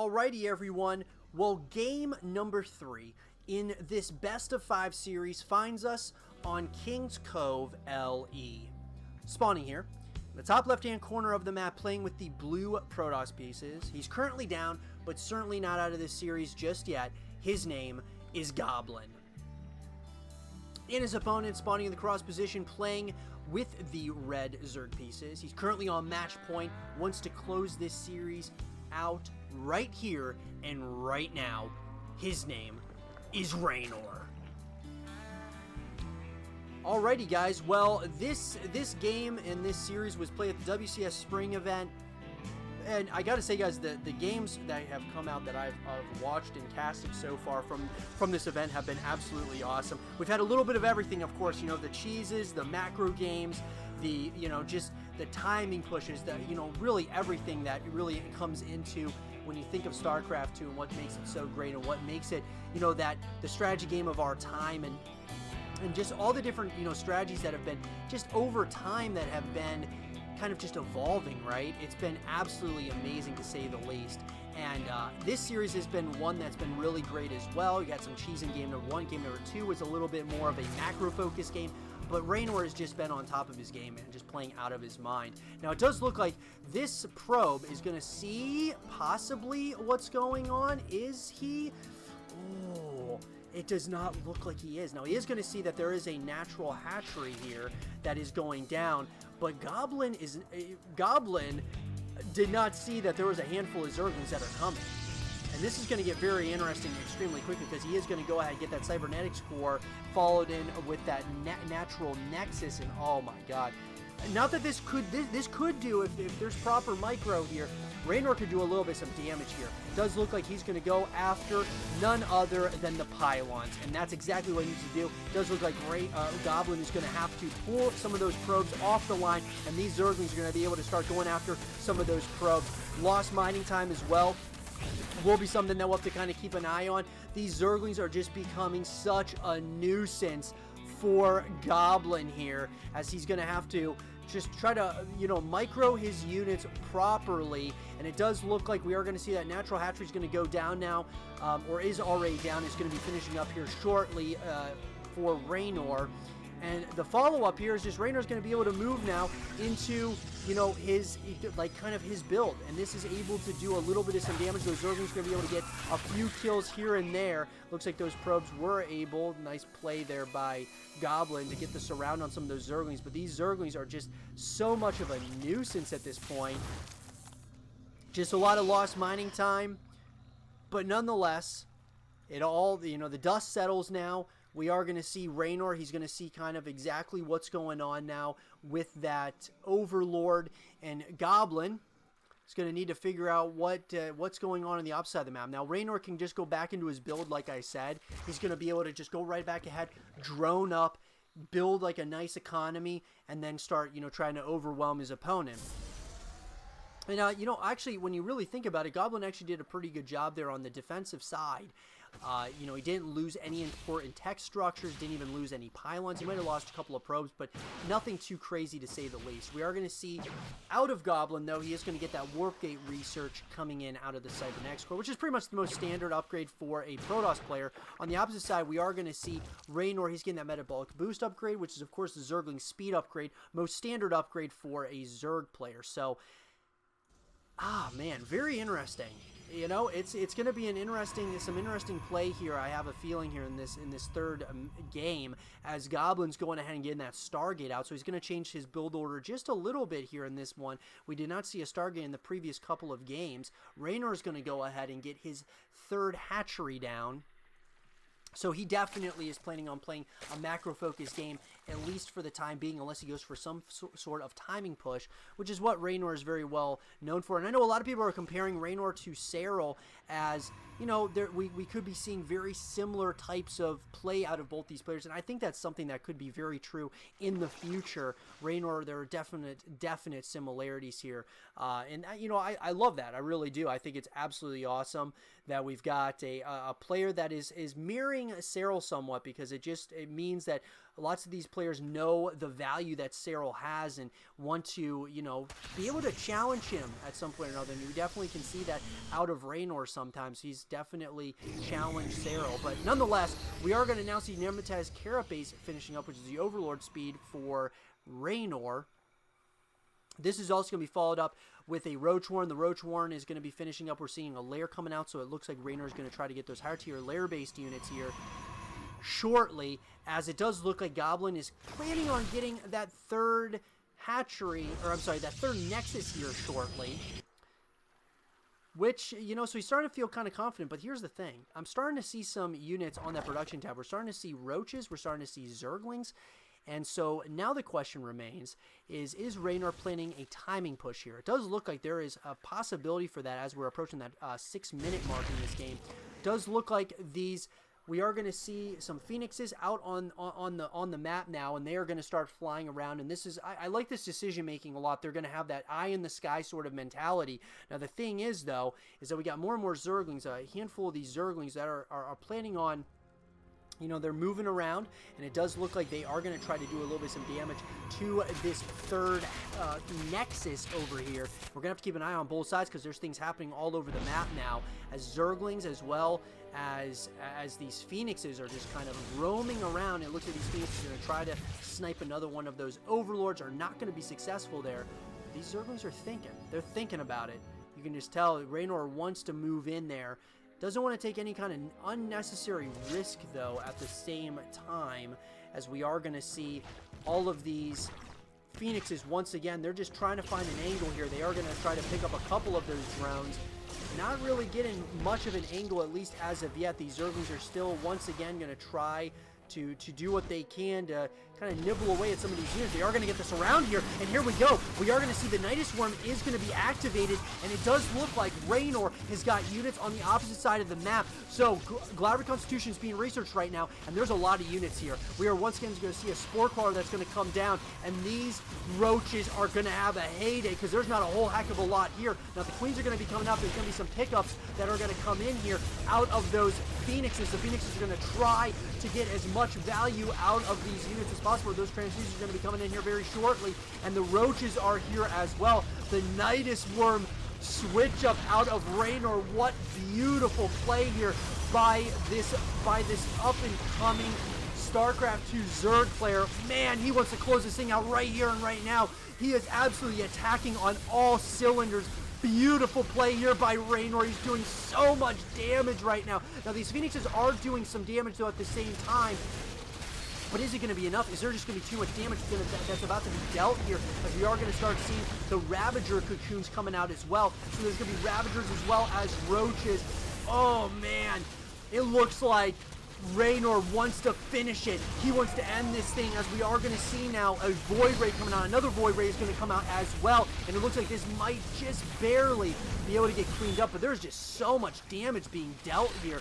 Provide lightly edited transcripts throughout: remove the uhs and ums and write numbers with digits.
Alrighty everyone, well game number 3 in this best of 5 series finds us on King's Cove LE. Spawning here, in the top left hand corner of the map playing with the blue Protoss pieces. He's currently down, but certainly not out of this series just yet. His name is Goblin. And his opponent spawning in the cross position playing with the red Zerg pieces. He's currently on match point, wants to close this series out right here and right now. His name is Reynor. Alrighty guys, well this game and this series was played at the WCS spring event. And I gotta say guys, the games that have come out that I've watched and casted so far from this event have been absolutely awesome. We've had a little bit of everything, of course, the cheeses, the macro games, the, just the timing pushes, really everything that really comes into when you think of StarCraft 2 and what makes it so great and what makes it, that the strategy game of our time and just all the different, strategies that have been just over time that have been kind of just evolving, right? It's been absolutely amazing to say the least. And this series has been one that's been really great as well. You got some cheese in game number 1. Game number 2 was a little bit more of a macro-focused game, but Reynor has just been on top of his game and just playing out of his mind. Now, it does look like this probe is going to see possibly what's going on. Is he? Oh, it does not look like he is. Now, he is going to see that there is a natural hatchery here that is going down, but Goblin did not see that there was a handful of Zerglings that are coming. And this is going to get very interesting extremely quickly because he is going to go ahead and get that cybernetics core followed in with that natural nexus, and oh my god. Not that this could do, if there's proper micro here, Reynor could do a little bit some damage here. It does look like he's going to go after none other than the pylons, and that's exactly what he needs to do. It does look like Goblin is going to have to pull some of those probes off the line, and these Zerglings are going to be able to start going after some of those probes. Lost mining time as well will be something that we'll have to kind of keep an eye on. These Zerglings are just becoming such a nuisance for Goblin here, as he's going to have to just try to, micro his units properly. And it does look like we are going to see that natural hatchery is going to go down now, or is already down. It's going to be finishing up here shortly for Reynor. And the follow-up here is just Reynor's going to be able to move now into, his, kind of his build. And this is able to do a little bit of some damage. Those Zerglings are going to be able to get a few kills here and there. Looks like those probes were able, nice play there by Goblin to get the surround on some of those Zerglings. But these Zerglings are just so much of a nuisance at this point. Just a lot of lost mining time. But nonetheless, it all, the dust settles now. We are going to see Reynor. He's going to see kind of exactly what's going on now with that Overlord, and Goblin is going to need to figure out what's going on the opposite side of the map. Now, Reynor can just go back into his build, like I said. He's going to be able to just go right back ahead, drone up, build like a nice economy, and then start, trying to overwhelm his opponent. And, actually, when you really think about it, Goblin actually did a pretty good job there on the defensive side. He didn't lose any important tech structures, didn't even lose any pylons. He might have lost a couple of probes, but nothing too crazy to say the least. We are going to see out of Goblin, though, he is going to get that Warp Gate research coming in out of the Cybernetics core, which is pretty much the most standard upgrade for a Protoss player. On the opposite side, we are going to see Reynor. He's getting that Metabolic Boost upgrade, which is, of course, the Zergling Speed upgrade, most standard upgrade for a Zerg player. So, man, very interesting. It's going to be some interesting play here. I have a feeling here in this third game, as Goblin's going ahead and getting that Stargate out. So he's going to change his build order just a little bit here in this one. We did not see a Stargate in the previous couple of games. Reynor is going to go ahead and get his third hatchery down. So he definitely is planning on playing a macro-focused game, at least for the time being, unless he goes for some sort of timing push, which is what Reynor is very well known for. And I know a lot of people are comparing Reynor to Serral as, we could be seeing very similar types of play out of both these players, and I think that's something that could be very true in the future. Reynor, there are definite similarities here, and I love that. I really do. I think it's absolutely awesome that we've got a player that is mirroring worrying Cyril somewhat, because it means that lots of these players know the value that Cyril has and want to, you know, be able to challenge him at some point or another. And you definitely can see that out of Reynor sometimes. He's definitely challenged Cyril. But nonetheless, we are going to now see Nemataz Carapace finishing up, which is the Overlord speed for Reynor. This is also going to be followed up with a Roach Warren. The Roach Warren is going to be finishing up. We're seeing a lair coming out, so it looks like Reynor is going to try to get those higher tier lair-based units here shortly, as it does look like Goblin is planning on getting that third hatchery, or I'm sorry, that third Nexus here shortly. Which, you know, so he's starting to feel kind of confident, but here's the thing. I'm starting to see some units on that production tab. We're starting to see Roaches, we're starting to see Zerglings. And so now the question remains, is Reynor planning a timing push here? It does look like there is a possibility for that as we're approaching that 6-minute mark in this game. It does look like we are going to see some Phoenixes out on the map now, and they are going to start flying around. And this is, I like this decision making a lot. They're going to have that eye in the sky sort of mentality. Now the thing is, though, is that we got more and more Zerglings, a handful of these Zerglings that are planning on, you know, they're moving around, and it does look like they are going to try to do a little bit some damage to this third Nexus over here. We're going to have to keep an eye on both sides, because there's things happening all over the map now, as Zerglings as well as these Phoenixes are just kind of roaming around. It looks like these Phoenixes are going to try to snipe another one of those Overlords. Are not going to be successful there. These Zerglings are thinking. They're thinking about it. You can just tell Reynor wants to move in there. Doesn't want to take any kind of unnecessary risk, though, at the same time, as we are going to see all of these Phoenixes once again. They're just trying to find an angle here. They are going to try to pick up a couple of those drones. Not really getting much of an angle, at least as of yet. These Zerglings are still once again going to try to do what they can to kind of nibble away at some of these units. They are going to get this around here, and here we go. We are going to see the Nidus Worm is going to be activated, and it does look like Reynor has got units on the opposite side of the map. So Gladrick Constitution is being researched right now, and there's a lot of units here. We are once again going to see a Spore Crawler that's going to come down, and these Roaches are going to have a heyday, because there's not a whole heck of a lot here. Now the Queens are going to be coming up. There's going to be some pickups that are going to come in here out of those Phoenixes. The Phoenixes are going to try to get as much value out of these units as possible. Those transfusions are going to be coming in here very shortly, and the Roaches are here as well. The Nidus Worm switch up out of Reynor. What beautiful play here by this up and coming StarCraft 2 Zerg player. Man, he wants to close this thing out right here and right now. He is absolutely attacking on all cylinders. Beautiful play here by Reynor. He's doing so much damage right now. Now, these Phoenixes are doing some damage, though, at the same time. But is it going to be enough? Is there just going to be too much damage that's about to be dealt here? As we are going to start seeing the Ravager cocoons coming out as well. So there's going to be Ravagers as well as Roaches. Oh, man. It looks like Reynor wants to finish it. He wants to end this thing, as we are going to see now a Void Ray coming out. Another Void Ray is going to come out as well. And it looks like this might just barely be able to get cleaned up. But there's just so much damage being dealt here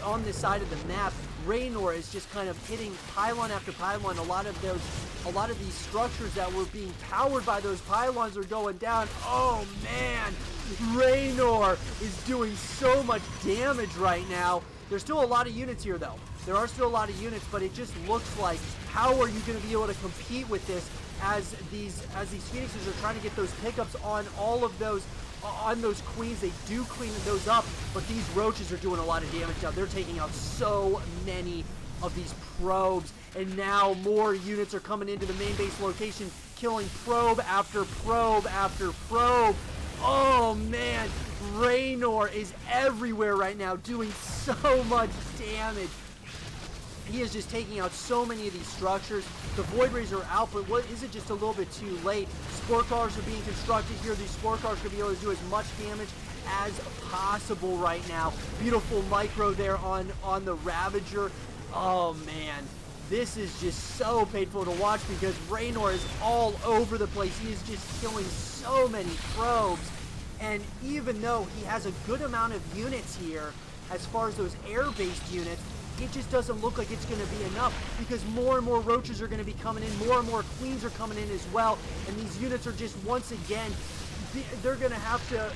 on this side of the map. Reynor is just kind of hitting pylon after pylon. A lot of these structures that were being powered by those pylons are going down. Oh man, Reynor is doing so much damage right now. There's still a lot of units here, though. There are still a lot of units, but it just looks like, how are you going to be able to compete with this as these Phoenixes are trying to get those pickups on all of those, on those Queens? They do clean those up, but these Roaches are doing a lot of damage now. They're taking out so many of these probes, and now more units are coming into the main base location, killing probe after probe after probe. Oh man, Reynor is everywhere right now, doing so much damage. He is just taking out so many of these structures. The Void Rays are out, but what is it just a little bit too late? Spore Crawlers are being constructed here. These Spore Crawlers are going to be able to do as much damage as possible right now. Beautiful micro there on the Ravager. Oh man, this is just so painful to watch, because Reynor is all over the place. He is just killing so many probes. And even though he has a good amount of units here, as far as those air-based units, it just doesn't look like it's going to be enough, because more and more Roaches are going to be coming in, more and more Queens are coming in as well, and these units are just, once again, they're going to have to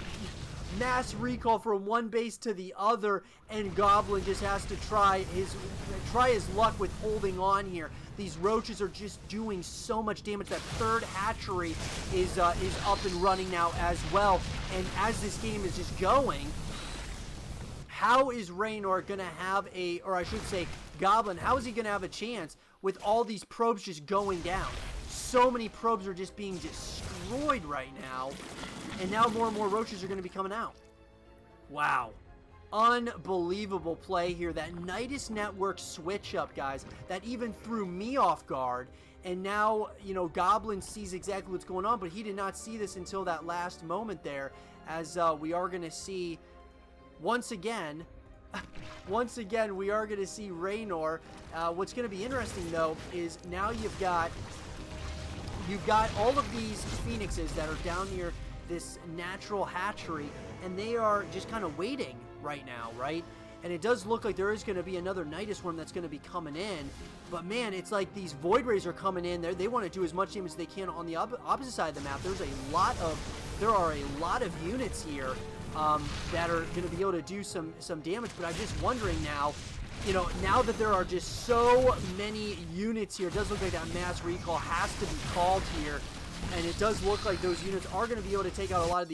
mass recall from one base to the other, and Goblin just has to try his luck with holding on here. These roaches are just doing so much damage. That third hatchery is up and running now as well. And as this game is just going, how is Reynor going to have or I should say Goblin, how is he going to have a chance with all these probes just going down? So many probes are just being destroyed right now. And now more and more roaches are going to be coming out. Wow. Unbelievable play here. That Nidus Network switch up, guys, that even threw me off guard. And now, you know, Goblin sees exactly what's going on, but he did not see this until that last moment there, as we are going to see once again, we are going to see Reynor. What's going to be interesting, though, is now you've got all of these phoenixes that are down near this natural hatchery, and they are just kind of waiting right now, right? And it does look like there is going to be another Nidus worm that's going to be coming in, but man, it's like these Void Rays are coming in. They want to do as much damage as they can on the opposite side of the map. There are a lot of units here that are going to be able to do some damage, but I'm just wondering now, you know, now that there are just so many units here, it does look like that mass recall has to be called here. And it does look like those units are going to be able to take out a lot of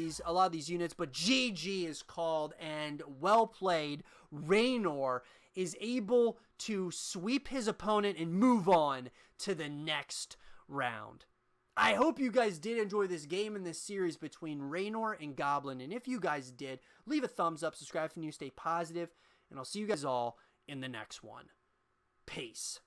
these units, but GG is called, and well played. Reynor is able to sweep his opponent and move on to the next round. I hope you guys did enjoy this game and this series between Reynor and Goblin, and if you guys did, leave a thumbs up, subscribe if you're new, stay positive, and I'll see you guys all in the next one. Peace.